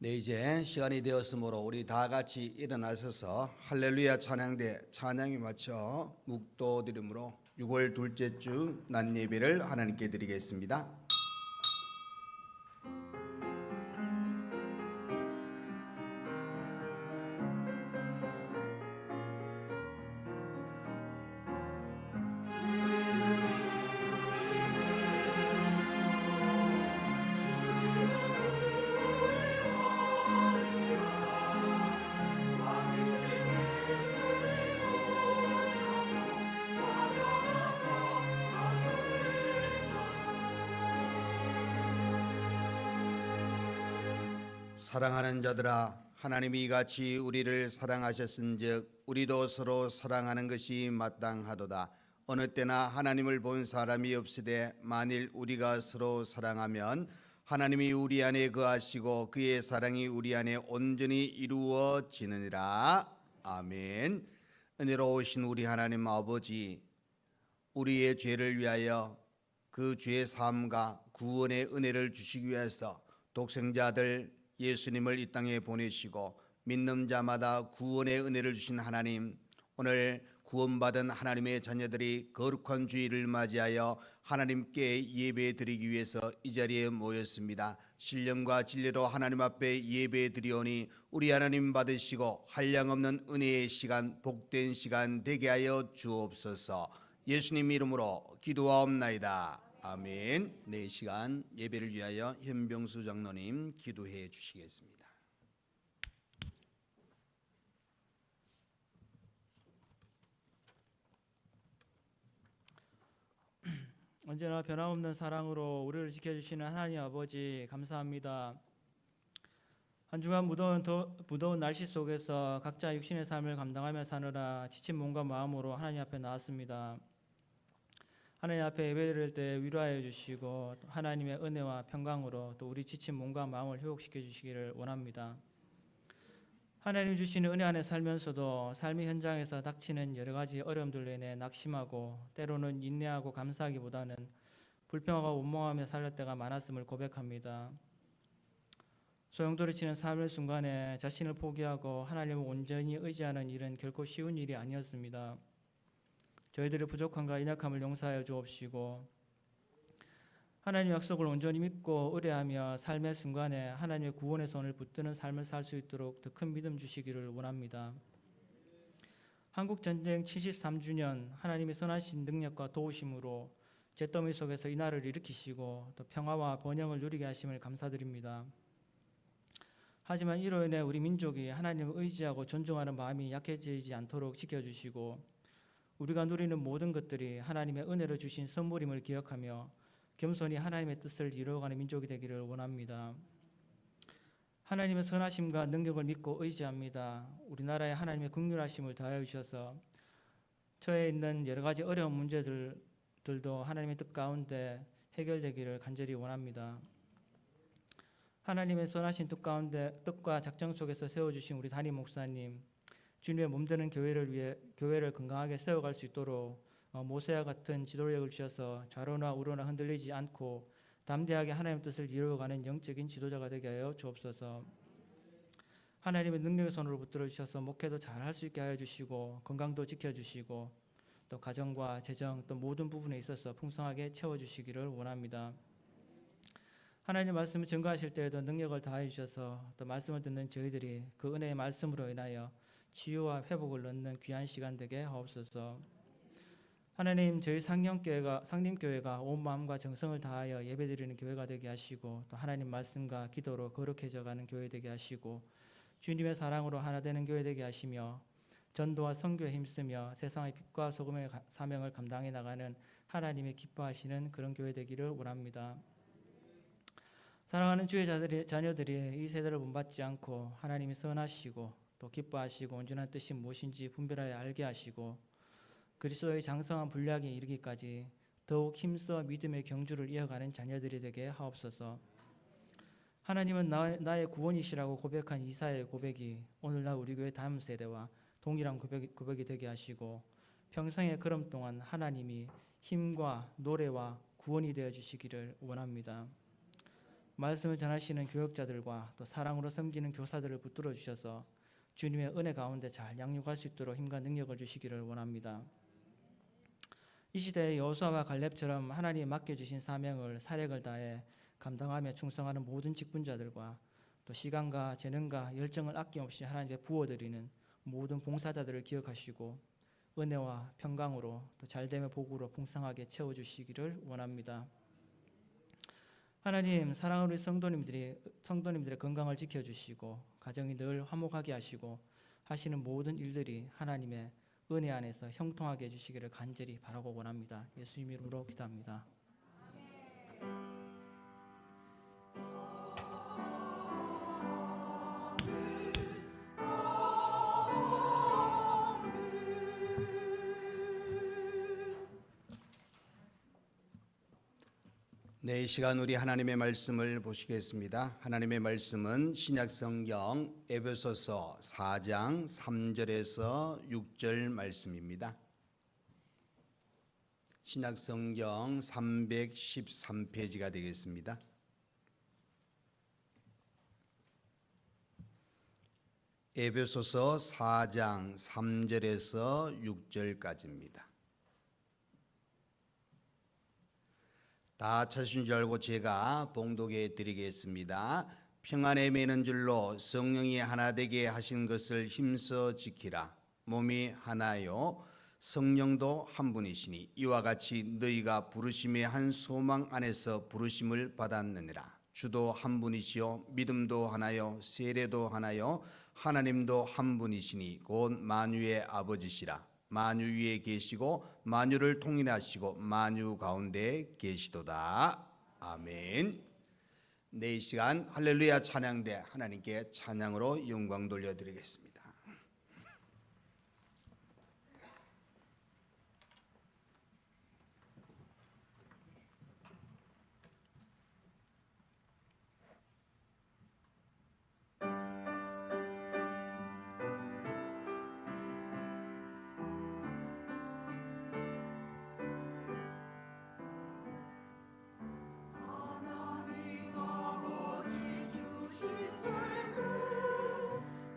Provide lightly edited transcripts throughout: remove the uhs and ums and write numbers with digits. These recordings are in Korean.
네, 이제 시간이 되었으므로 우리 다 같이 일어나셔서 할렐루야 찬양대 찬양에 맞춰 묵도 드림으로 6월 둘째 주 낮 예배를 하나님께 드리겠습니다. 사랑하는 자들아, 하나님이 이같이 우리를 사랑하셨은즉 우리도 서로 사랑하는 것이 마땅하도다. 어느 때나 하나님을 본 사람이 없으되 만일 우리가 서로 사랑하면 하나님이 우리 안에 거하시고 그의 사랑이 우리 안에 온전히 이루어지느니라. 아멘. 은혜로우신 우리 하나님 아버지, 우리의 죄를 위하여 그 죄 사함과 구원의 은혜를 주시기 위해서 독생자 아들 예수님을 이 땅에 보내시고 믿는 자마다 구원의 은혜를 주신 하나님, 오늘 구원받은 하나님의 자녀들이 거룩한 주일을 맞이하여 하나님께 예배드리기 위해서 이 자리에 모였습니다. 신령과 진리로 하나님 앞에 예배드리오니 우리 하나님 받으시고 한량없는 은혜의 시간, 복된 시간 되게 하여 주옵소서. 예수님 이름으로 기도하옵나이다. 아멘. 네, 시간 예배를 위하여 현병수 장로님 기도해 주시겠습니다. 언제나 변함없는 사랑으로 우리를 지켜주시는 하나님 아버지 감사합니다. 한 주간 무더운 날씨 속에서 각자 육신의 삶을 감당하며 사느라 지친 몸과 마음으로 하나님 앞에 나왔습니다. 하나님 앞에 예배드릴 때 위로하여 주시고 하나님의 은혜와 평강으로 또 우리 지친 몸과 마음을 회복시켜 주시기를 원합니다. 하나님 주시는 은혜 안에 살면서도 삶의 현장에서 닥치는 여러 가지 어려움들로 인해 낙심하고 때로는 인내하고 감사하기보다는 불평하고 원망하며 살 때가 많았음을 고백합니다. 소용돌이치는 삶의 순간에 자신을 포기하고 하나님을 온전히 의지하는 일은 결코 쉬운 일이 아니었습니다. 저희들의 부족함과 연약함을 용서하여 주옵시고 하나님의 약속을 온전히 믿고 의뢰하며 삶의 순간에 하나님의 구원의 손을 붙드는 삶을 살 수 있도록 더 큰 믿음 주시기를 원합니다. 한국전쟁 73주년 하나님의 선하신 능력과 도우심으로 잿더미 속에서 이 나라를 일으키시고 또 평화와 번영을 누리게 하심을 감사드립니다. 하지만 이로 인해 우리 민족이 하나님을 의지하고 존중하는 마음이 약해지지 않도록 지켜주시고 우리가 누리는 모든 것들이 하나님의 은혜로 주신 선물임을 기억하며 겸손히 하나님의 뜻을 이루어가는 민족이 되기를 원합니다. 하나님의 선하심과 능력을 믿고 의지합니다. 우리나라에 하나님의 긍휼하심을 더하여 주셔서 처해 있는 여러 가지 어려운 문제들도 하나님의 뜻 가운데 해결되기를 간절히 원합니다. 하나님의 선하신 뜻과 작정 속에서 세워주신 우리 담임 목사님, 주님의 몸되는 교회를 위해 교회를 건강하게 세워갈 수 있도록 모세와 같은 지도력을 주셔서 좌로나 우로나 흔들리지 않고 담대하게 하나님의 뜻을 이루어가는 영적인 지도자가 되게 하여 주옵소서. 하나님의 능력의 손으로 붙들어 주셔서 목회도 잘할 수 있게 하여 주시고 건강도 지켜주시고 또 가정과 재정 또 모든 부분에 있어서 풍성하게 채워주시기를 원합니다. 하나님의 말씀을 증거하실 때에도 능력을 다해 주셔서 또 말씀을 듣는 저희들이 그 은혜의 말씀으로 인하여 치유와 회복을 얻는 귀한 시간 되게 하옵소서. 하나님, 저희 상림교회가 온 마음과 정성을 다하여 예배드리는 교회가 되게 하시고 또 하나님 말씀과 기도로 거룩해져가는 교회 되게 하시고 주님의 사랑으로 하나 되는 교회 되게 하시며 전도와 선교에 힘쓰며 세상의 빛과 소금의 사명을 감당해 나가는 하나님의 기뻐하시는 그런 교회 되기를 원합니다. 사랑하는 주의 자녀들이 이 세대를 본받지 않고 하나님이 선하시고 또 기뻐하시고 온전한 뜻이 무엇인지 분별하여 알게 하시고 그리스도의 장성한 분량에 이르기까지 더욱 힘써 믿음의 경주를 이어가는 자녀들이 되게 하옵소서. 하나님은 나의 구원이시라고 고백한 이사야의 고백이 오늘날 우리 교회 다음 세대와 동일한 고백이 되게 하시고 평생의 걸음 동안 하나님이 힘과 노래와 구원이 되어 주시기를 원합니다. 말씀을 전하시는 교역자들과 또 사랑으로 섬기는 교사들을 붙들어 주셔서 주님의 은혜 가운데 잘 양육할 수 있도록 힘과 능력을 주시기를 원합니다. 이 시대의 여호수아와 갈렙처럼 하나님이 맡겨주신 사명을 사력을 다해 감당하며 충성하는 모든 직분자들과 또 시간과 재능과 열정을 아낌없이 하나님께 부어드리는 모든 봉사자들을 기억하시고 은혜와 평강으로 또 잘됨의 복으로 풍성하게 채워주시기를 원합니다. 하나님, 사랑하는 우리 성도님들의 건강을 지켜주시고 가정이 늘 화목하게 하시고 하시는 모든 일들이 하나님의 은혜 안에서 형통하게 해주시기를 간절히 바라고 원합니다. 예수님 이름으로 기도합니다. 네, 이 시간 우리 하나님의 말씀을 보시겠습니다. 하나님의 말씀은 신약성경 에베소서 4장 3절에서 6절 말씀입니다. 신약성경 313페이지가 되겠습니다. 에베소서 4장 3절에서 6절까지입니다. 다 찾으신 줄 알고 제가 봉독해 드리겠습니다. 평안에 매는 줄로 성령이 하나 되게 하신 것을 힘써 지키라. 몸이 하나요 성령도 한 분이시니 이와 같이 너희가 부르심의 한 소망 안에서 부르심을 받았느니라. 주도 한 분이시요 믿음도 하나요 세례도 하나요 하나님도 한 분이시니 곧 만유의 아버지시라. 만유 위에 계시고 만유를 통일하시고 만유 가운데 계시도다. 아멘. 네, 이 시간 할렐루야 찬양대 하나님께 찬양으로 영광 돌려드리겠습니다. 하나님 아버지 주신 책은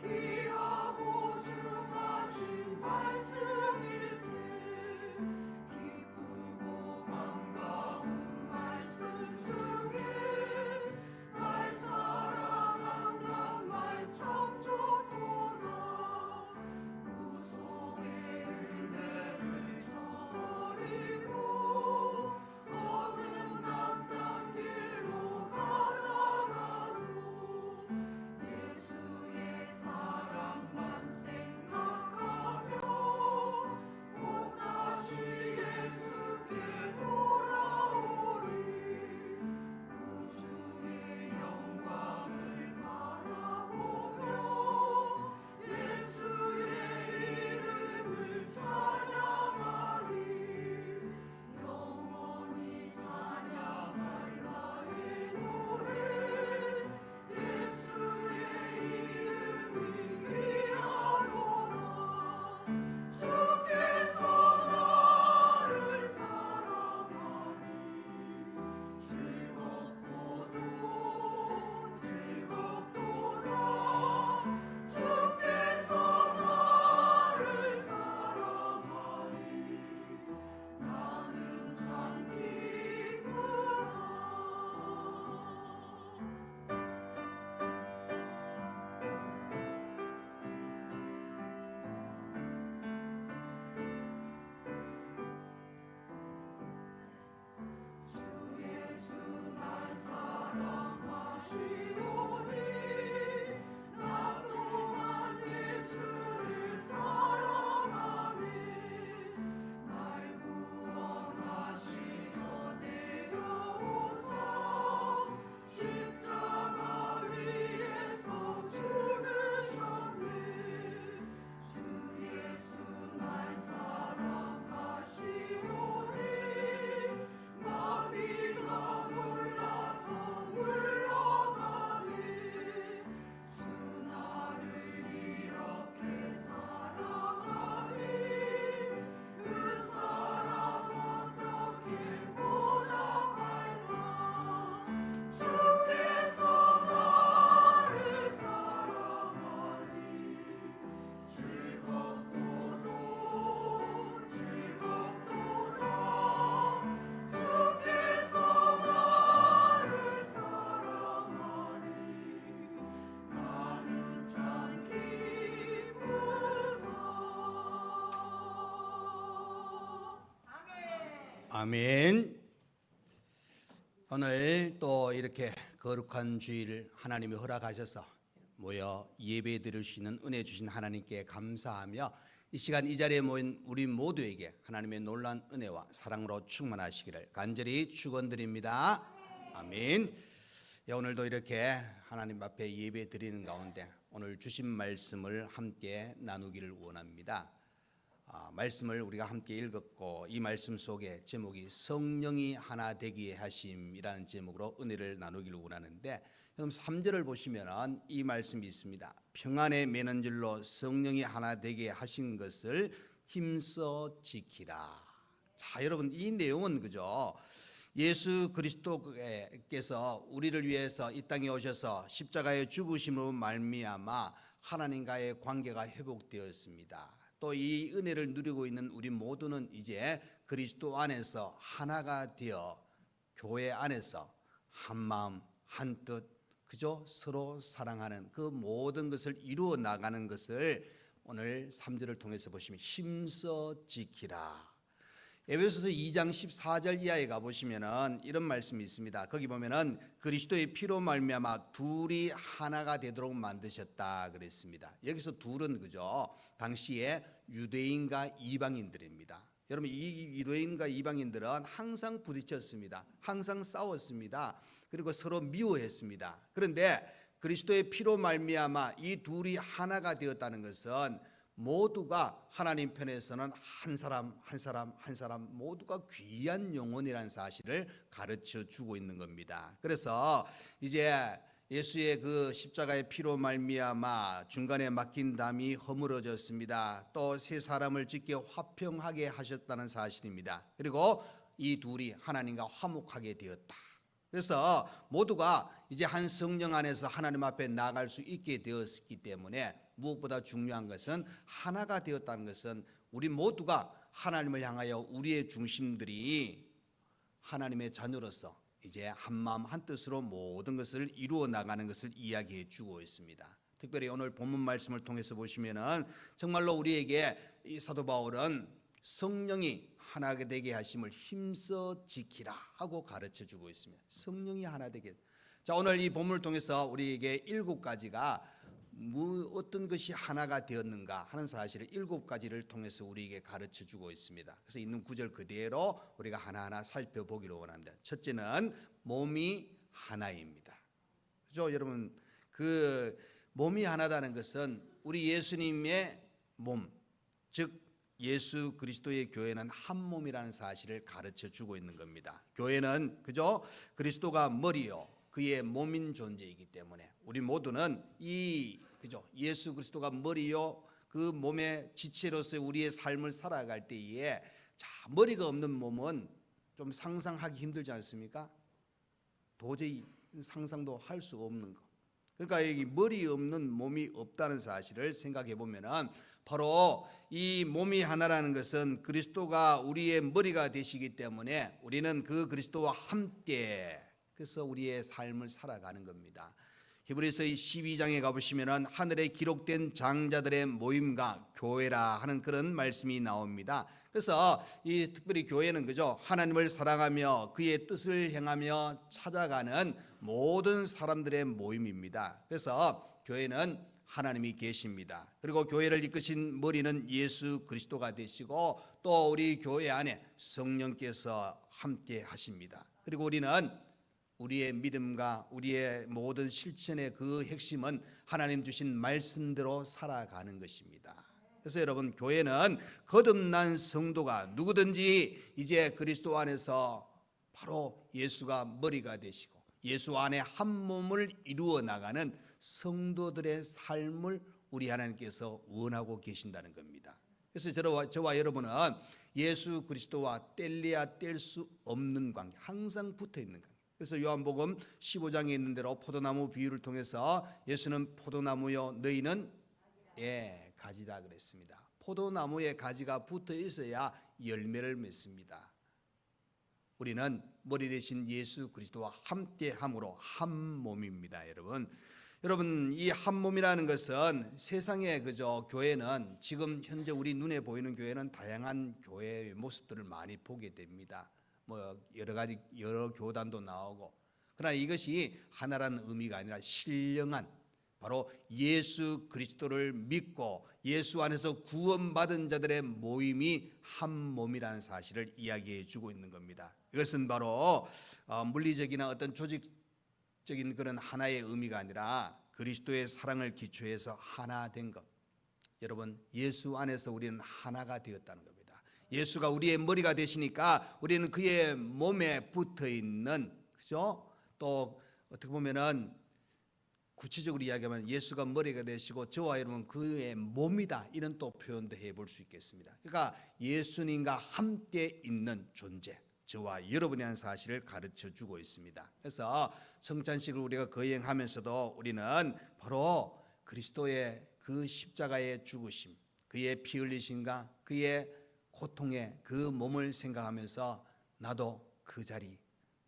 귀한 아멘. 오늘 또 이렇게 거룩한 주일 하나님이 허락하셔서 모여 예배 드릴 수 있는 은혜 주신 하나님께 감사하며 이 시간 이 자리에 모인 우리 모두에게 하나님의 놀라운 은혜와 사랑으로 충만하시기를 간절히 축원드립니다. 아멘. 오늘도 이렇게 하나님 앞에 예배 드리는 가운데 오늘 주신 말씀을 함께 나누기를 원합니다. 말씀을 우리가 함께 읽었고 이 말씀 속에 제목이 성령이 하나 되게 하심이라는 제목으로 은혜를 나누기를 원하는데, 그럼 3절을 보시면 이 말씀이 있습니다. 평안에 매는 줄로 성령이 하나 되게 하신 것을 힘써 지키라. 자, 여러분, 이 내용은 그죠? 예수 그리스도께서 우리를 위해서 이 땅에 오셔서 십자가의 죽으심으로 말미암아 하나님과의 관계가 회복되었습니다. 또 이 은혜를 누리고 있는 우리 모두는 이제 그리스도 안에서 하나가 되어 교회 안에서 한 마음 한 뜻, 그죠? 서로 사랑하는 그 모든 것을 이루어 나가는 것을 오늘 3절을 통해서 보시면 힘써 지키라. 에베소서 2장 14절 이하에 가보시면 이런 말씀이 있습니다. 거기 보면은 그리스도의 피로 말미암아 둘이 하나가 되도록 만드셨다 그랬습니다. 여기서 둘은 그죠? 당시에 유대인과 이방인들입니다. 여러분, 이 유대인과 이방인들은 항상 부딪혔습니다. 항상 싸웠습니다. 그리고 서로 미워했습니다. 그런데 그리스도의 피로 말미암아 이 둘이 하나가 되었다는 것은 모두가 하나님 편에서는 한 사람 모두가 귀한 영혼이라는 사실을 가르쳐 주고 있는 겁니다. 그래서 이제 예수의 그 십자가의 피로 말미암아 중간에 막힌 담이 허물어졌습니다. 또 세 사람을 짓게 화평하게 하셨다는 사실입니다. 그리고 이 둘이 하나님과 화목하게 되었다. 그래서 모두가 이제 한 성령 안에서 하나님 앞에 나아갈 수 있게 되었기 때문에 무엇보다 중요한 것은 하나가 되었다는 것은 우리 모두가 하나님을 향하여 우리의 중심들이 하나님의 자녀로서 이제 한 마음 한 뜻으로 모든 것을 이루어 나가는 것을 이야기해 주고 있습니다. 특별히 오늘 본문 말씀을 통해서 보시면은 정말로 우리에게 이 사도 바울은 성령이 하나 되게 하심을 힘써 지키라 하고 가르쳐 주고 있습니다. 성령이 하나 되게. 자, 오늘 이 본문을 통해서 우리에게 7가지가 어떤 것이 하나가 되었는가 하는 사실을 7가지를 통해서 우리에게 가르쳐 주고 있습니다. 그래서 있는 구절 그대로 우리가 하나하나 살펴보기를 원합니다. 첫째는 몸이 하나입니다. 그죠? 여러분, 그 몸이 하나다는 것은 우리 예수님의 몸, 즉 예수 그리스도의 교회는 한 몸이라는 사실을 가르쳐 주고 있는 겁니다. 교회는 그죠? 그리스도가 머리요 그의 몸인 존재이기 때문에 우리 모두는 이 그죠? 예수 그리스도가 머리요 그 몸의 지체로서 우리의 삶을 살아갈 때에 자, 머리가 없는 몸은 좀 상상하기 힘들지 않습니까? 도저히 상상도 할 수 없는 거. 그러니까 여기 머리 없는 몸이 없다는 사실을 생각해 보면은 바로 이 몸이 하나라는 것은 그리스도가 우리의 머리가 되시기 때문에 우리는 그 그리스도와 함께 그래서 우리의 삶을 살아가는 겁니다. 히브리서 12장에 가보시면은 하늘에 기록된 장자들의 모임과 교회라 하는 그런 말씀이 나옵니다. 그래서 이 특별히 교회는 그죠? 하나님을 사랑하며 그의 뜻을 행하며 찾아가는 모든 사람들의 모임입니다. 그래서 교회는 하나님이 계십니다. 그리고 교회를 이끄신 머리는 예수 그리스도가 되시고 또 우리 교회 안에 성령께서 함께 하십니다. 그리고 우리는 우리의 믿음과 우리의 모든 실천의 그 핵심은 하나님 주신 말씀대로 살아가는 것입니다. 그래서 여러분, 교회는 거듭난 성도가 누구든지 이제 그리스도 안에서 바로 예수가 머리가 되시고 예수 안에 한 몸을 이루어 나가는 성도들의 삶을 우리 하나님께서 원하고 계신다는 겁니다. 그래서 저와 여러분은 예수 그리스도와 뗄래야 뗄 수 없는 관계, 항상 붙어 있는 관계. 그래서 요한복음 15장에 있는 대로 포도나무 비유를 통해서 예수는 포도나무요 너희는 가지다 그랬습니다. 포도나무에 가지가 붙어 있어야 열매를 맺습니다. 우리는 머리 대신 예수 그리스도와 함께함으로 한 몸입니다. 여러분 이 한 몸이라는 것은 세상의 그저 교회는 지금 현재 우리 눈에 보이는 교회는 다양한 교회의 모습들을 많이 보게 됩니다. 뭐 여러 교단도 나오고, 그러나 이것이 하나라는 의미가 아니라 신령한, 바로 예수 그리스도를 믿고 예수 안에서 구원받은 자들의 모임이 한 몸이라는 사실을 이야기해 주고 있는 겁니다. 이것은 바로 물리적이나 어떤 조직적인 그런 하나의 의미가 아니라 그리스도의 사랑을 기초해서 하나 된 것. 여러분, 예수 안에서 우리는 하나가 되었다는 겁니다. 예수가 우리의 머리가 되시니까 우리는 그의 몸에 붙어 있는, 그죠? 또 어떻게 보면은 구체적으로 이야기하면 예수가 머리가 되시고 저와 여러분 그의 몸이다, 이런 또 표현도 해볼 수 있겠습니다. 그러니까 예수님과 함께 있는 존재, 저와 여러분이라는 사실을 가르쳐 주고 있습니다. 그래서 성찬식을 우리가 거행하면서도 우리는 바로 그리스도의 그 십자가의 죽으심, 그의 피 흘리심과 그의 고통의 그 몸을 생각하면서 나도 그 자리,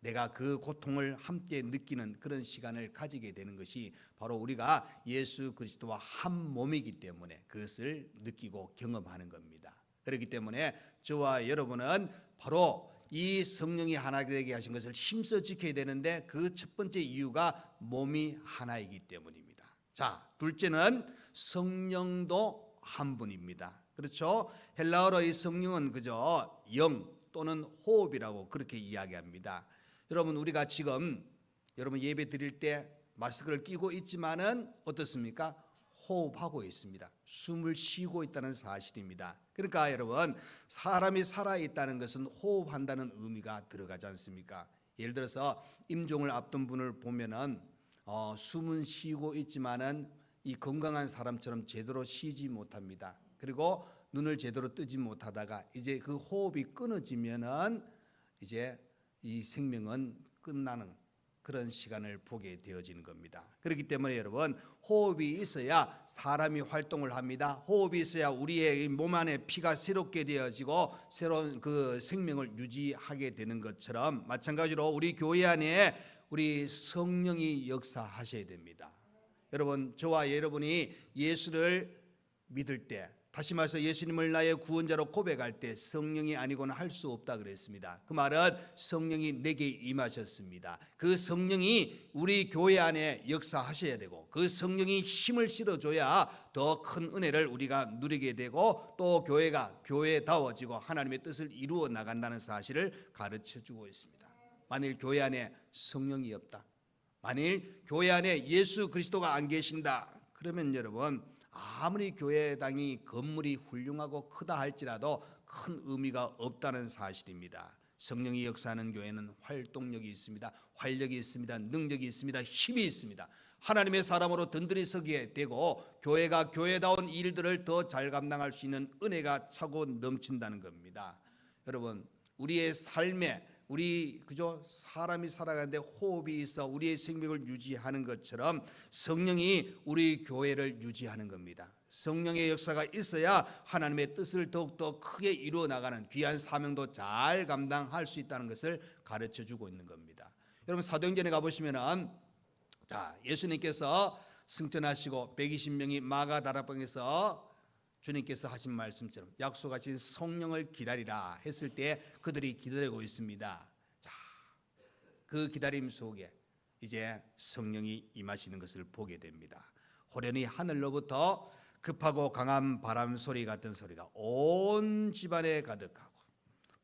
내가 그 고통을 함께 느끼는 그런 시간을 가지게 되는 것이 바로 우리가 예수 그리스도와 한 몸이기 때문에 그것을 느끼고 경험하는 겁니다. 그렇기 때문에 저와 여러분은 바로 이 성령이 하나 되게 하신 것을 힘써 지켜야 되는데, 그 첫 번째 이유가 몸이 하나이기 때문입니다. 자, 둘째는 성령도 한 분입니다. 그렇죠? 헬라어로 이 성령은 그저 영 또는 호흡이라고 그렇게 이야기합니다. 여러분, 우리가 지금 여러분 예배 드릴 때 마스크를 끼고 있지만은 어떻습니까? 호흡하고 있습니다. 숨을 쉬고 있다는 사실입니다. 그러니까 여러분, 사람이 살아있다는 것은 호흡한다는 의미가 들어가지 않습니까? 예를 들어서 임종을 앞둔 분을 보면은 숨은 쉬고 있지만은 이 건강한 사람처럼 제대로 쉬지 못합니다. 그리고 눈을 제대로 뜨지 못하다가 이제 그 호흡이 끊어지면은 이제 이 생명은 끝나는 그런 시간을 보게 되어지는 겁니다. 그렇기 때문에 여러분, 호흡이 있어야 사람이 활동을 합니다. 호흡이 있어야 우리의 몸 안에 피가 새롭게 되어지고 새로운 그 생명을 유지하게 되는 것처럼, 마찬가지로 우리 교회 안에 우리 성령이 역사하셔야 됩니다. 여러분, 저와 여러분이 예수를 믿을 때, 다시 말해서 예수님을 나의 구원자로 고백할 때 성령이 아니고는 할 수 없다 그랬습니다. 그 말은 성령이 내게 임하셨습니다. 그 성령이 우리 교회 안에 역사하셔야 되고, 그 성령이 힘을 실어줘야 더 큰 은혜를 우리가 누리게 되고, 또 교회가 교회다워지고 하나님의 뜻을 이루어 나간다는 사실을 가르쳐주고 있습니다. 만일 교회 안에 성령이 없다, 만일 교회 안에 예수 그리스도가 안 계신다, 그러면 여러분, 아무리 교회당이 건물이 훌륭하고 크다 할지라도 큰 의미가 없다는 사실입니다. 성령이 역사하는 교회는 활동력이 있습니다. 활력이 있습니다. 능력이 있습니다. 힘이 있습니다. 하나님의 사람으로 든든히 서게 되고, 교회가 교회다운 일들을 더 잘 감당할 수 있는 은혜가 차고 넘친다는 겁니다. 여러분, 우리의 삶에 그죠? 사람이 살아가는데 호흡이 있어 우리의 생명을 유지하는 것처럼 성령이 우리 교회를 유지하는 겁니다. 성령의 역사가 있어야 하나님의 뜻을 더욱더 크게 이루어 나가는 귀한 사명도 잘 감당할 수 있다는 것을 가르쳐 주고 있는 겁니다. 여러분, 사도행전에 가보시면은, 자, 예수님께서 승천하시고 120명이 마가다락방에서 주님께서 하신 말씀처럼 약속하신 성령을 기다리라 했을 때 그들이 기다리고 있습니다. 자, 그 기다림 속에 이제 성령이 임하시는 것을 보게 됩니다. 호련히 하늘로부터 급하고 강한 바람 소리 같은 소리가 온 집안에 가득하고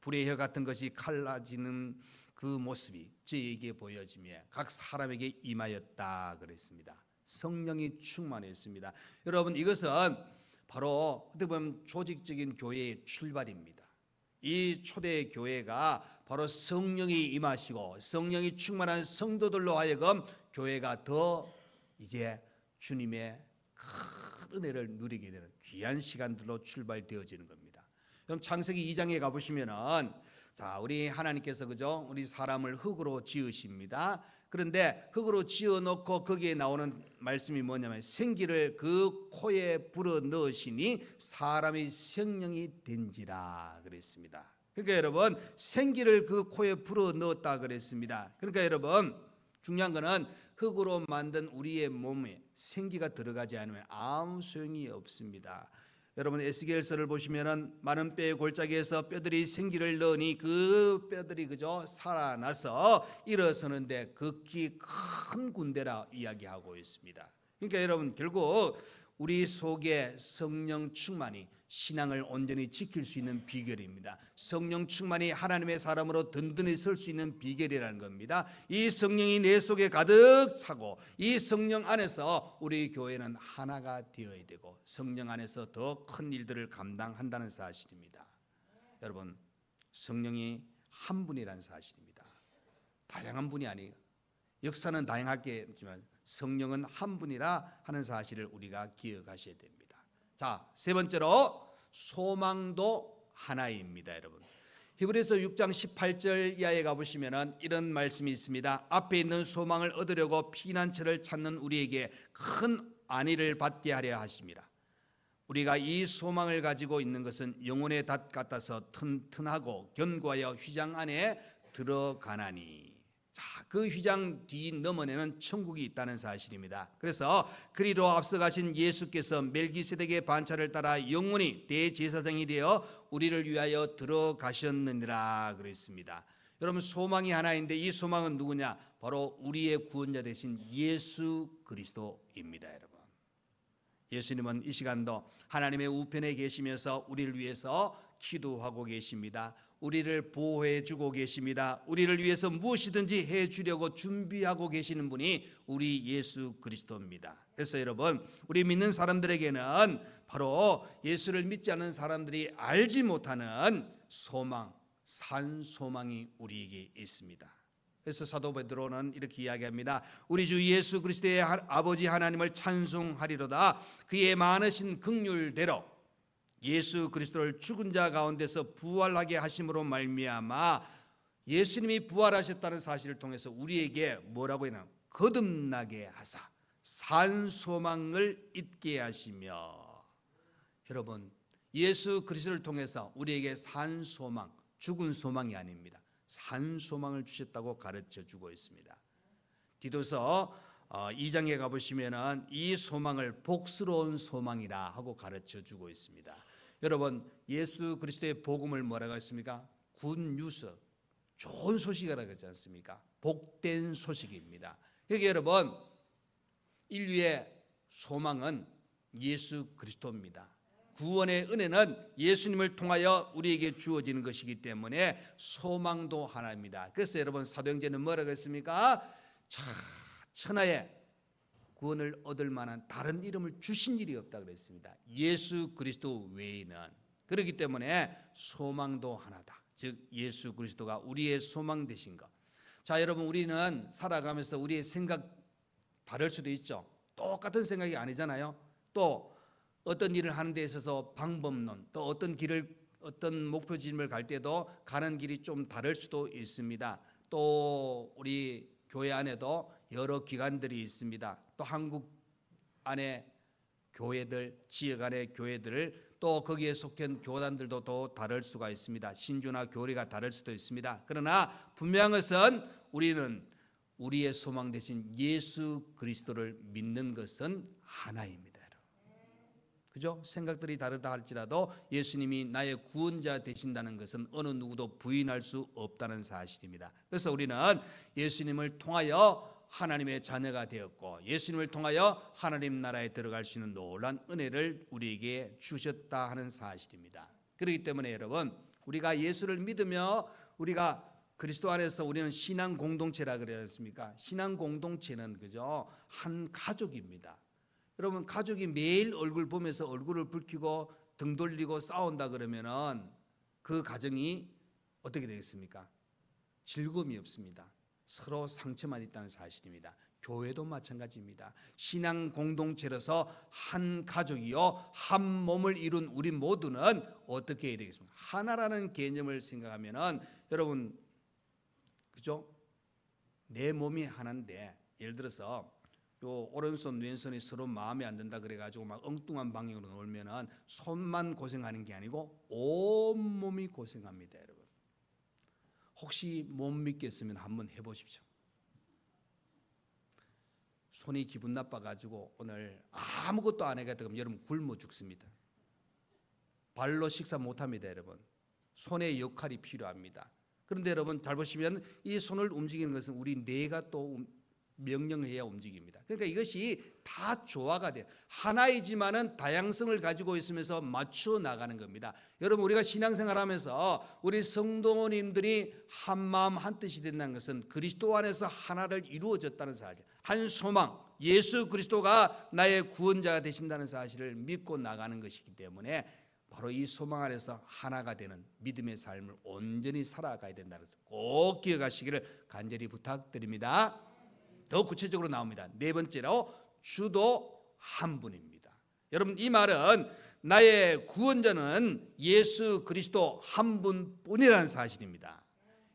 불의 혀 같은 것이 갈라지는 그 모습이 저에게 보여지며 각 사람에게 임하였다 그랬습니다. 성령이 충만했습니다. 여러분, 이것은 바로 어떻게 보면 조직적인 교회의 출발입니다. 이 초대 교회가 바로 성령이 임하시고 성령이 충만한 성도들로 하여금 교회가 더 이제 주님의 큰 은혜를 누리게 되는 귀한 시간들로 출발되어지는 겁니다. 그럼 창세기 2장에 가보시면은, 자, 우리 하나님께서 그죠? 우리 사람을 흙으로 지으십니다. 그런데 흙으로 지어놓고 거기에 나오는 말씀이 뭐냐면, 생기를 그 코에 불어 넣으시니 사람이 생명이 된지라 그랬습니다. 그러니까 여러분, 생기를 그 코에 불어 넣었다 그랬습니다. 그러니까 여러분, 중요한 거는 흙으로 만든 우리의 몸에 생기가 들어가지 않으면 아무 소용이 없습니다. 여러분 에스겔서를 보시면은 많은 뼈의 골짜기에서 뼈들이 생기를 넣으니 그 뼈들이 그저 살아나서 일어서는데 극히 큰 군대라 이야기하고 있습니다. 그러니까 여러분 결국 우리 속에 성령 충만이 신앙을 온전히 지킬 수 있는 비결입니다. 성령 충만이 하나님의 사람으로 든든히 설 수 있는 비결이라는 겁니다. 이 성령이 내 속에 가득 차고 이 성령 안에서 우리 교회는 하나가 되어야 되고 성령 안에서 더 큰 일들을 감당한다는 사실입니다. 여러분 성령이 한 분이라는 사실입니다. 다양한 분이 아니에요. 역사는 다양하겠지만 성령은 한 분이라 하는 사실을 우리가 기억하셔야 됩니다. 자, 세 번째로 소망도 하나입니다, 여러분. 히브리서 6장 18절 이하에 가보시면은 이런 말씀이 있습니다. 앞에 있는 소망을 얻으려고 피난처를 찾는 우리에게 큰 안위를 받게 하려 하심이라. 우리가 이 소망을 가지고 있는 것은 영혼의 닷 같아서 튼튼하고 견고하여 휘장 안에 들어가나니. 자, 그 휘장 뒤 너머에는 천국이 있다는 사실입니다. 그래서 그리로 앞서가신 예수께서 멜기세덱의 반차를 따라 영원히 대제사장이 되어 우리를 위하여 들어가셨느니라 그랬습니다. 여러분 소망이 하나인데 이 소망은 누구냐? 바로 우리의 구원자 되신 예수 그리스도입니다, 여러분. 예수님은 이 시간도 하나님의 우편에 계시면서 우리를 위해서 기도하고 계십니다. 우리를 보호해 주고 계십니다. 우리를 위해서 무엇이든지 해 주려고 준비하고 계시는 분이 우리 예수 그리스도입니다. 그래서 여러분 우리 믿는 사람들에게는 바로 예수를 믿지 않는 사람들이 알지 못하는 소망, 산 소망이 우리에게 있습니다. 그래서 사도 베드로는 이렇게 이야기합니다. 우리 주 예수 그리스도의 아버지 하나님을 찬송하리로다. 그의 많으신 긍휼대로 예수 그리스도를 죽은 자 가운데서 부활하게 하심으로 말미암아 예수님이 부활하셨다는 사실을 통해서 우리에게 뭐라고 했나? 거듭나게 하사 산 소망을 잊게 하시며. 여러분 예수 그리스도를 통해서 우리에게 산 소망, 죽은 소망이 아닙니다. 산 소망을 주셨다고 가르쳐 주고 있습니다. 디도서 2장에 가보시면은 이 소망을 복스러운 소망이라 하고 가르쳐 주고 있습니다. 여러분 예수 그리스도의 복음을 뭐라고 했습니까? 굿뉴스, 좋은 소식이라고 하지 않습니까? 복된 소식입니다. 여기 여러분 인류의 소망은 예수 그리스도입니다. 구원의 은혜는 예수님을 통하여 우리에게 주어지는 것이기 때문에 소망도 하나입니다. 그래서 여러분 사도행전은 뭐라고 했습니까? 천하에 구원을 얻을 만한 다른 이름을 주신 일이 없다고 그랬습니다. 예수 그리스도 외에는. 그렇기 때문에 소망도 하나다. 즉 예수 그리스도가 우리의 소망 되신 것. 자, 여러분 우리는 살아가면서 우리의 생각 다를 수도 있죠. 똑같은 생각이 아니잖아요. 또 어떤 일을 하는 데 있어서 방법론, 또 어떤 목표 지점을 갈 때도 가는 길이 좀 다를 수도 있습니다. 또 우리 교회 안에도 여러 기관들이 있습니다. 또 한국 안에 교회들, 지역 안에 교회들, 또 거기에 속한 교단들도 더 다를 수가 있습니다. 신주나 교리가 다를 수도 있습니다. 그러나 분명한 것은 우리는 우리의 소망 되신 예수 그리스도를 믿는 것은 하나입니다. 그죠? 생각들이 다르다 할지라도 예수님이 나의 구원자 되신다는 것은 어느 누구도 부인할 수 없다는 사실입니다. 그래서 우리는 예수님을 통하여 하나님의 자녀가 되었고 예수님을 통하여 하나님 나라에 들어갈 수 있는 놀라운 은혜를 우리에게 주셨다 하는 사실입니다. 그렇기 때문에 여러분 우리가 예수를 믿으며 우리가 그리스도 안에서 우리는 신앙 공동체라 그러지 않습니까? 신앙 공동체는 그죠? 한 가족입니다. 여러분 가족이 매일 얼굴 보면서 얼굴을 붉히고 등 돌리고 싸운다 그러면은 그 가정이 어떻게 되겠습니까? 즐거움이 없습니다. 서로 상처만 있다는 사실입니다. 교회도 마찬가지입니다. 신앙 공동체로서 한 가족이요 한 몸을 이룬 우리 모두는 어떻게 해야 되겠습니까? 하나라는 개념을 생각하면은 여러분 그죠? 내 몸이 하나인데 예를 들어서 요 오른손 왼손이 서로 마음에 안 든다 그래가지고 막 엉뚱한 방향으로 놀면은 손만 고생하는 게 아니고 온 몸이 고생합니다, 여러분. 혹시 못 믿겠으면 한번 해보십시오. 손이 기분 나빠가지고 오늘 아무것도 안 해가지고 여러분 굶어 죽습니다. 발로 식사 못합니다, 여러분. 손의 역할이 필요합니다. 그런데 여러분 잘 보시면 이 손을 움직이는 것은 우리 뇌가 또 명령을 해야 움직입니다. 그러니까 이것이 다 조화가 돼요. 하나이지만은 다양성을 가지고 있으면서 맞춰 나가는 겁니다. 여러분 우리가 신앙생활하면서 우리 성도님들이 한 마음 한 뜻이 된다는 것은 그리스도 안에서 하나를 이루어졌다는 사실, 한 소망, 예수 그리스도가 나의 구원자가 되신다는 사실을 믿고 나가는 것이기 때문에 바로 이 소망 안에서 하나가 되는 믿음의 삶을 온전히 살아가야 된다는 것을 꼭 기억하시기를 간절히 부탁드립니다. 더 구체적으로 나옵니다. 네 번째로 주도 한 분입니다. 여러분 이 말은 나의 구원자는 예수 그리스도 한 분뿐이라는 사실입니다.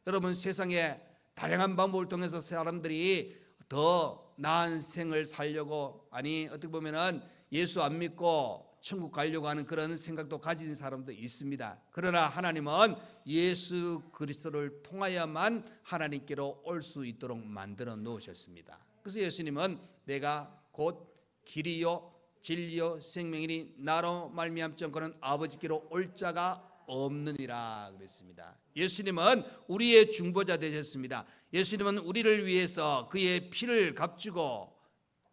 여러분 세상에 다양한 방법을 통해서 사람들이 더 나은 생을 살려고, 아니 어떻게 보면은 예수 안 믿고 천국 가려고 하는 그런 생각도 가진 사람도 있습니다. 그러나 하나님은 예수 그리스도를 통하여만 하나님께로 올 수 있도록 만들어 놓으셨습니다. 그래서 예수님은 내가 곧 길이요 진리요 생명이니 나로 말미암지 않고는 아버지께로 올 자가 없느니라 그랬습니다. 예수님은 우리의 중보자 되셨습니다. 예수님은 우리를 위해서 그의 피를 값주고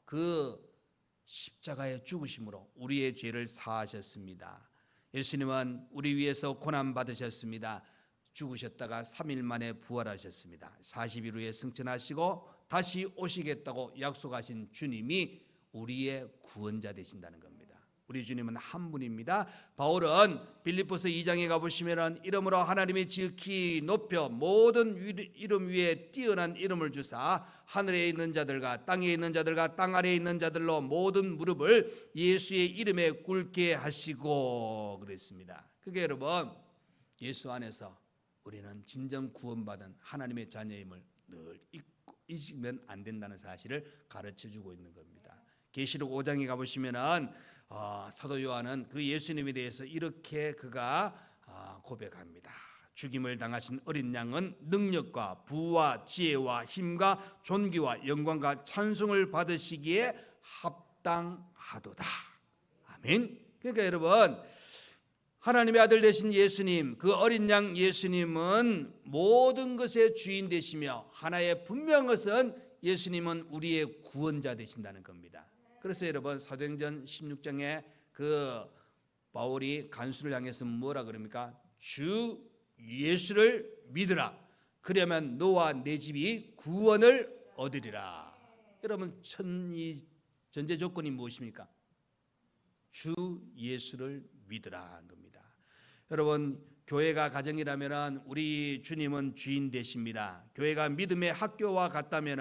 그 십자가의 죽으심으로 우리의 죄를 사하셨습니다. 예수님은 우리 위해서 고난 받으셨습니다. 죽으셨다가 3일 만에 부활하셨습니다. 40일 후에 승천하시고 다시 오시겠다고 약속하신 주님이 우리의 구원자 되신다는 겁니다. 우리 주님은 한 분입니다. 바울은 빌립보서 2장에 가보시면 이름으로 하나님이 지극히 높여 모든 이름 위에 뛰어난 이름을 주사 하늘에 있는 자들과 땅에 있는 자들과 땅 아래에 있는 자들로 모든 무릎을 예수의 이름에 꿇게 하시고 그랬습니다. 그게 여러분 예수 안에서 우리는 진정 구원받은 하나님의 자녀임을 늘 잊으면 안 된다는 사실을 가르쳐주고 있는 겁니다. 계시록 5장에 가보시면은 사도 요한은 그 예수님에 대해서 이렇게 그가 고백합니다. 죽임을 당하신 어린 양은 능력과 부와 지혜와 힘과 존귀와 영광과 찬송을 받으시기에 합당하도다. 아멘. 그러니까 여러분 하나님의 아들 되신 예수님, 그 어린 양 예수님은 모든 것의 주인 되시며 하나의 분명한 것은 예수님은 우리의 구원자 되신다는 겁니다. 그래서 여러분 사도행전 16장에 그 바울이 간수를 향해서 뭐라 그럽니까? 주 예수를 믿으라. 그러면 너와 내 집이 구원을 얻으리라. 여러분 전제 조건이 무엇입니까? 주 예수를 믿으라 겁니다. 여러분 교회가 가정이라면 우리 주님은 주인 되십니다. 교회가 믿음의 학교와 같다면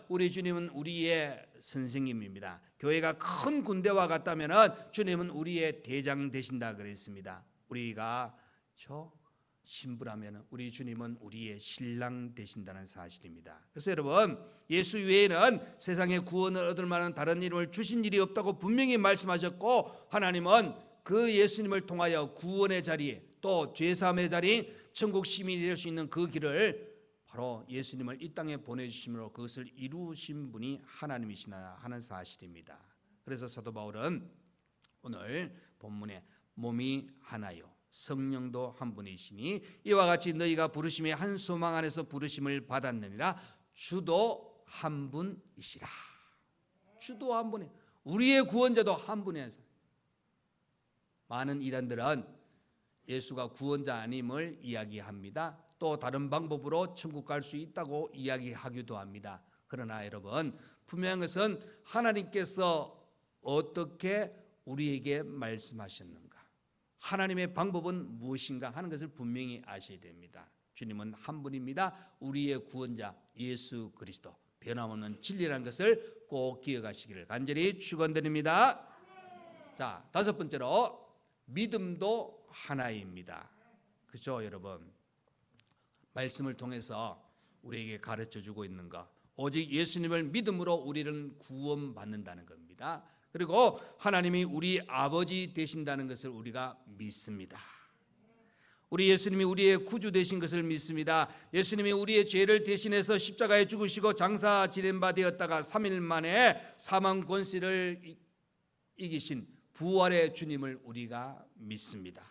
우리 주님은 우리의 선생님입니다. 교회가 큰 군대와 같다면 주님은 우리의 대장 되신다 그랬습니다. 우리가 신부라면 우리 주님은 우리의 신랑 되신다는 사실입니다. 그래서 여러분 예수 외에는 세상에 구원을 얻을 만한 다른 이름을 주신 일이 없다고 분명히 말씀하셨고 하나님은 그 예수님을 통하여 구원의 자리에 또 죄사함의 자리 천국 시민이 될 수 있는 그 길을 바로 예수님을 이 땅에 보내주심으로 그것을 이루신 분이 하나님이시나 하는 사실입니다. 그래서 사도 바울은 오늘 본문에 몸이 하나요 성령도 한 분이시니 이와 같이 너희가 부르심의 한 소망 안에서 부르심을 받았느니라. 주도 한 분이시라. 주도 한 분이 우리의 구원자도 한 분이에요. 많은 이단들은 예수가 구원자 아님을 이야기합니다. 또 다른 방법으로 천국 갈 수 있다고 이야기하기도 합니다. 그러나 여러분 분명한 것은 하나님께서 어떻게 우리에게 말씀하셨는가, 하나님의 방법은 무엇인가 하는 것을 분명히 아셔야 됩니다. 주님은 한 분입니다. 우리의 구원자 예수 그리스도, 변함없는 진리라는 것을 꼭 기억하시기를 간절히 축원드립니다. 자, 다섯 번째로 믿음도 하나입니다. 그렇죠, 여러분? 말씀을 통해서 우리에게 가르쳐주고 있는 것, 오직 예수님을 믿음으로 우리는 구원받는다는 겁니다. 그리고 하나님이 우리 아버지 되신다는 것을 우리가 믿습니다. 우리 예수님이 우리의 구주 되신 것을 믿습니다. 예수님이 우리의 죄를 대신해서 십자가에 죽으시고 장사 지낸 바 되었다가 3일 만에 사망 권세를 이기신 부활의 주님을 우리가 믿습니다.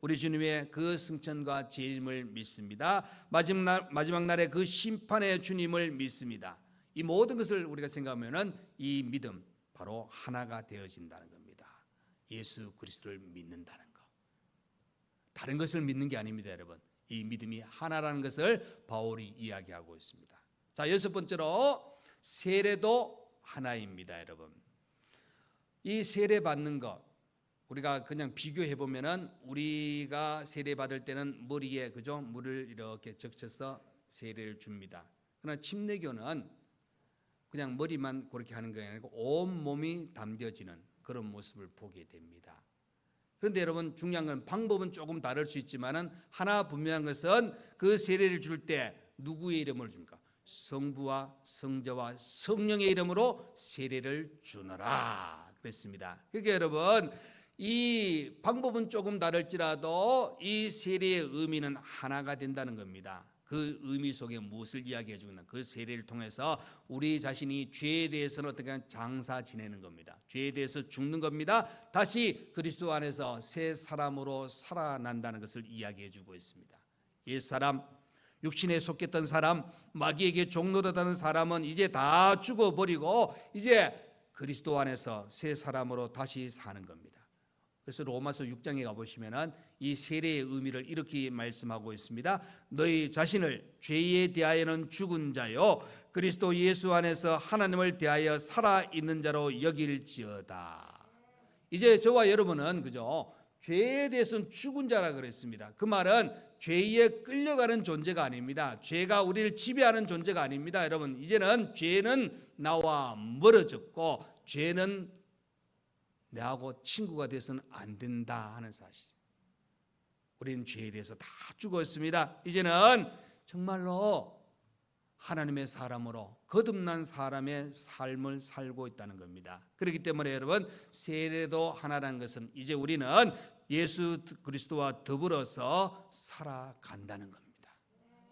우리 주님의 그 승천과 재림을 믿습니다. 마지막 날에 그 심판의 주님을 믿습니다. 이 모든 것을 우리가 생각하면은 이 믿음 바로 하나가 되어진다는 겁니다. 예수 그리스도를 믿는다는 것. 다른 것을 믿는 게 아닙니다, 여러분. 이 믿음이 하나라는 것을 바울이 이야기하고 있습니다. 자, 여섯 번째로 세례도 하나입니다, 여러분. 이 세례 받는 것 우리가 그냥 비교해 보면은 우리가 세례 받을 때는 머리에 그죠 물을 이렇게 적셔서 세례를 줍니다. 그러나 침례교는 그냥 머리만 그렇게 하는 게 아니고 온 몸이 담겨지는 그런 모습을 보게 됩니다. 그런데 여러분 중요한 건 방법은 조금 다를 수 있지만은 하나 분명한 것은 그 세례를 줄 때 누구의 이름을 줍니까? 성부와 성자와 성령의 이름으로 세례를 주너라 그랬습니다. 그러니까 여러분 이 방법은 조금 다를지라도 이 세례의 의미는 하나가 된다는 겁니다. 그 의미 속에 무엇을 이야기해 주나? 그 세례를 통해서 우리 자신이 죄에 대해서는 어떻게 장사 지내는 겁니다. 죄에 대해서 죽는 겁니다. 다시 그리스도 안에서 새 사람으로 살아난다는 것을 이야기해 주고 있습니다. 옛사람, 육신에 속했던 사람, 마귀에게 종노릇하는 사람은 이제 다 죽어버리고 이제 그리스도 안에서 새 사람으로 다시 사는 겁니다. 그래서 로마서 6장에 가보시면은 이 세례의 의미를 이렇게 말씀하고 있습니다. 너희 자신을 죄에 대하여는 죽은 자요 그리스도 예수 안에서 하나님을 대하여 살아있는 자로 여길지어다. 이제 저와 여러분은 그죠 죄에 대해서는 죽은 자라 그랬습니다. 그 말은 죄에 끌려가는 존재가 아닙니다. 죄가 우리를 지배하는 존재가 아닙니다. 여러분 이제는 죄는 나와 멀어졌고 죄는 내하고 친구가 돼서는 안 된다 하는 사실. 우리는 죄에 대해서 다 죽었습니다. 이제는 정말로 하나님의 사람으로 거듭난 사람의 삶을 살고 있다는 겁니다. 그렇기 때문에 여러분 세례도 하나라는 것은 이제 우리는 예수 그리스도와 더불어서 살아간다는 겁니다.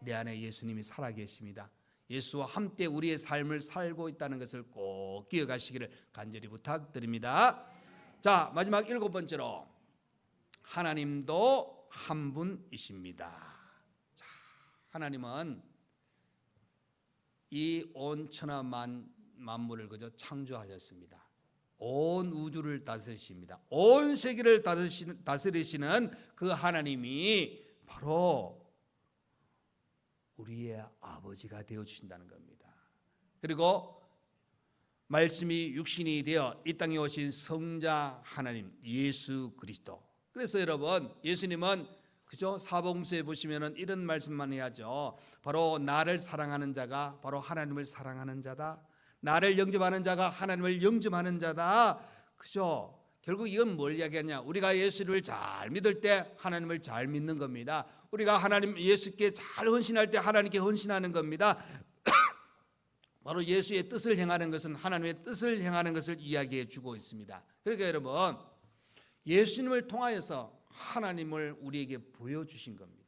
내 안에 예수님이 살아계십니다. 예수와 함께 우리의 삶을 살고 있다는 것을 꼭 기억하시기를 간절히 부탁드립니다. 자, 마지막 일곱 번째로 하나님도 한 분이십니다. 자, 하나님은 이 온 천하 만물을 그저 창조하셨습니다. 온 우주를 다스리십니다. 온 세계를 다스리시는 그 하나님이 바로 우리의 아버지가 되어 주신다는 겁니다. 그리고 말씀이 육신이 되어 이 땅에 오신 성자 하나님 예수 그리스도. 그래서 여러분 예수님은 그죠 사복음서에 보시면은 이런 말씀만 해야죠. 바로 나를 사랑하는 자가 바로 하나님을 사랑하는 자다. 나를 영접하는 자가 하나님을 영접하는 자다. 그죠? 결국 이건 뭘 이야기하냐? 우리가 예수를 잘 믿을 때 하나님을 잘 믿는 겁니다. 우리가 하나님 예수께 잘 헌신할 때 하나님께 헌신하는 겁니다. 바로 예수의 뜻을 행하는 것은 하나님의 뜻을 행하는 것을 이야기해 주고 있습니다. 그러니까 여러분 예수님을 통하여서 하나님을 우리에게 보여주신 겁니다.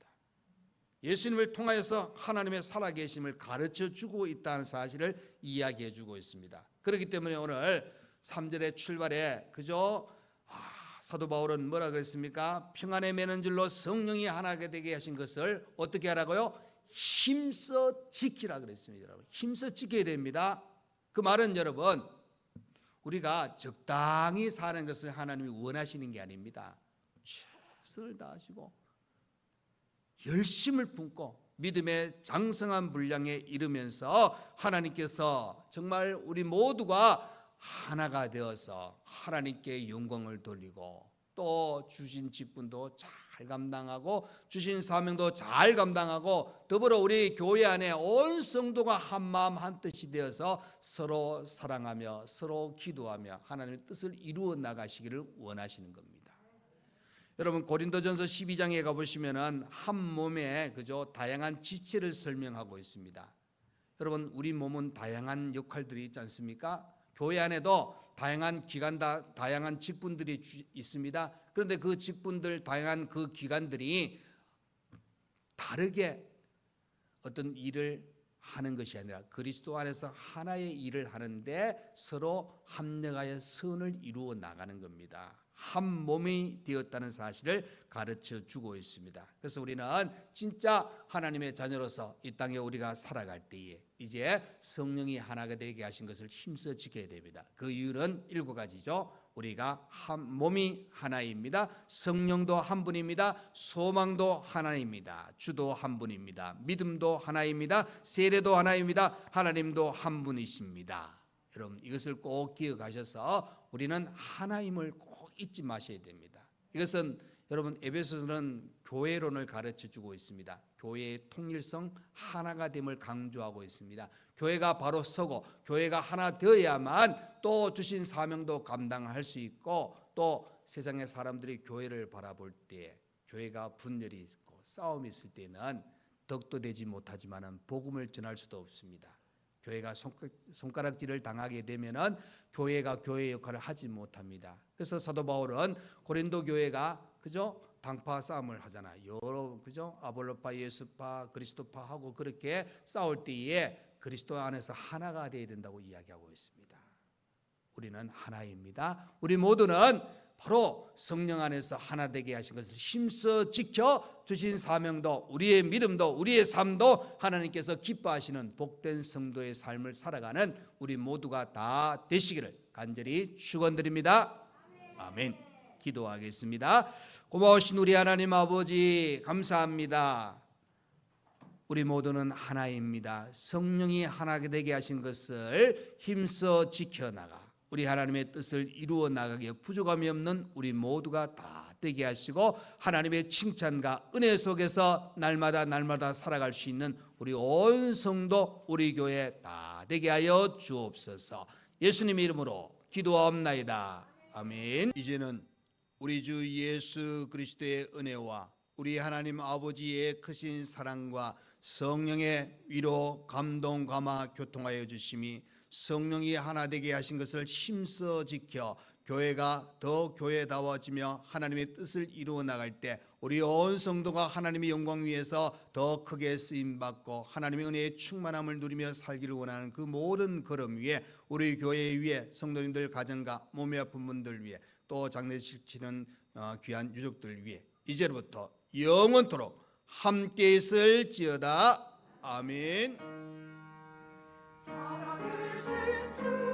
예수님을 통하여서 하나님의 살아계심을 가르쳐 주고 있다는 사실을 이야기해 주고 있습니다. 그렇기 때문에 오늘 3절의 출발에 그죠 사도 바울은 뭐라 그랬습니까? 평안에 매는 줄로 성령이 하나가 되게 하신 것을 어떻게 하라고요? 힘써 지키라 그랬습니다. 여러분 힘써 지켜야 됩니다. 그 말은 여러분 우리가 적당히 사는 것을 하나님이 원하시는 게 아닙니다. 최선을 다하시고 열심을 품고 믿음의 장성한 분량에 이르면서 하나님께서 정말 우리 모두가 하나가 되어서 하나님께 영광을 돌리고 또 주신 직분도 잘 감당하고 주신 사명도 잘 감당하고 더불어 우리 교회 안에 온 성도가 한 마음 한 뜻이 되어서 서로 사랑하며 서로 기도하며 하나님의 뜻을 이루어 나가시기를 원하시는 겁니다. 여러분 고린도전서 12장에 가보시면은 한 몸에 그저 다양한 지체를 설명하고 있습니다. 여러분 우리 몸은 다양한 역할들이 있지 않습니까? 교회 안에도 다양한 기관, 다양한 직분들이 있습니다. 그런데 그 직분들, 다양한 그 기관들이 다르게 어떤 일을 하는 것이 아니라 그리스도 안에서 하나의 일을 하는데 서로 합력하여 선을 이루어 나가는 겁니다. 한 몸이 되었다는 사실을 가르쳐 주고 있습니다. 그래서 우리는 진짜 하나님의 자녀로서 이 땅에 우리가 살아갈 때에 이제 성령이 하나가 되게 하신 것을 힘써 지켜야 됩니다. 그 이유는 7가지죠. 우리가 한 몸이 하나입니다. 성령도 한 분입니다. 소망도 하나입니다. 주도 한 분입니다. 믿음도 하나입니다. 세례도 하나입니다. 하나님도 한 분이십니다. 여러분 이것을 꼭 기억하셔서 우리는 하나임을 꼭 잊지 마셔야 됩니다. 이것은 여러분 에베소서는 교회론을 가르쳐 주고 있습니다. 교회의 통일성 하나가 됨을 강조하고 있습니다. 교회가 바로 서고 교회가 하나 되어야만 또 주신 사명도 감당할 수 있고 또 세상의 사람들이 교회를 바라볼 때 교회가 분열이 있고 싸움이 있을 때는 덕도 되지 못하지만 복음을 전할 수도 없습니다. 교회가 손가락질을 당하게 되면은 교회가 교회의 역할을 하지 못합니다. 그래서 사도 바울은 고린도 교회가 그죠? 당파 싸움을 하잖아요. 여러 그죠? 아볼로파, 예수파, 그리스도파 하고 그렇게 싸울 때에 그리스도 안에서 하나가 되어야 된다고 이야기하고 있습니다. 우리는 하나입니다. 우리 모두는 바로 성령 안에서 하나 되게 하신 것을 힘써 지켜 주신 사명도 우리의 믿음도 우리의 삶도 하나님께서 기뻐하시는 복된 성도의 삶을 살아가는 우리 모두가 다 되시기를 간절히 축원드립니다. 아멘. 기도하겠습니다. 고마우신 우리 하나님 아버지 감사합니다. 우리 모두는 하나입니다. 성령이 하나 되게 하신 것을 힘써 지켜나가 우리 하나님의 뜻을 이루어 나가기에 부족함이 없는 우리 모두가 다 되게 하시고 하나님의 칭찬과 은혜 속에서 날마다 살아갈 수 있는 우리 온 성도 우리 교회 다 되게 하여 주옵소서. 예수님의 이름으로 기도하옵나이다. 아멘. 이제는 우리 주 예수 그리스도의 은혜와 우리 하나님 아버지의 크신 사랑과 성령의 위로 감동 감화 교통하여 주심이 성령이 하나 되게 하신 것을 힘써 지켜 교회가 더 교회다워지며 하나님의 뜻을 이루어 나갈 때 우리 온 성도가 하나님의 영광 위에서 더 크게 쓰임받고 하나님의 은혜의 충만함을 누리며 살기를 원하는 그 모든 걸음 위에 우리 교회 위에 성도님들 가정과 몸이 아픈 분들 위에 또 장례식 치는 귀한 유족들 위에 이제부터 영원토록 함께 있을지어다. 아멘. 살아계신 주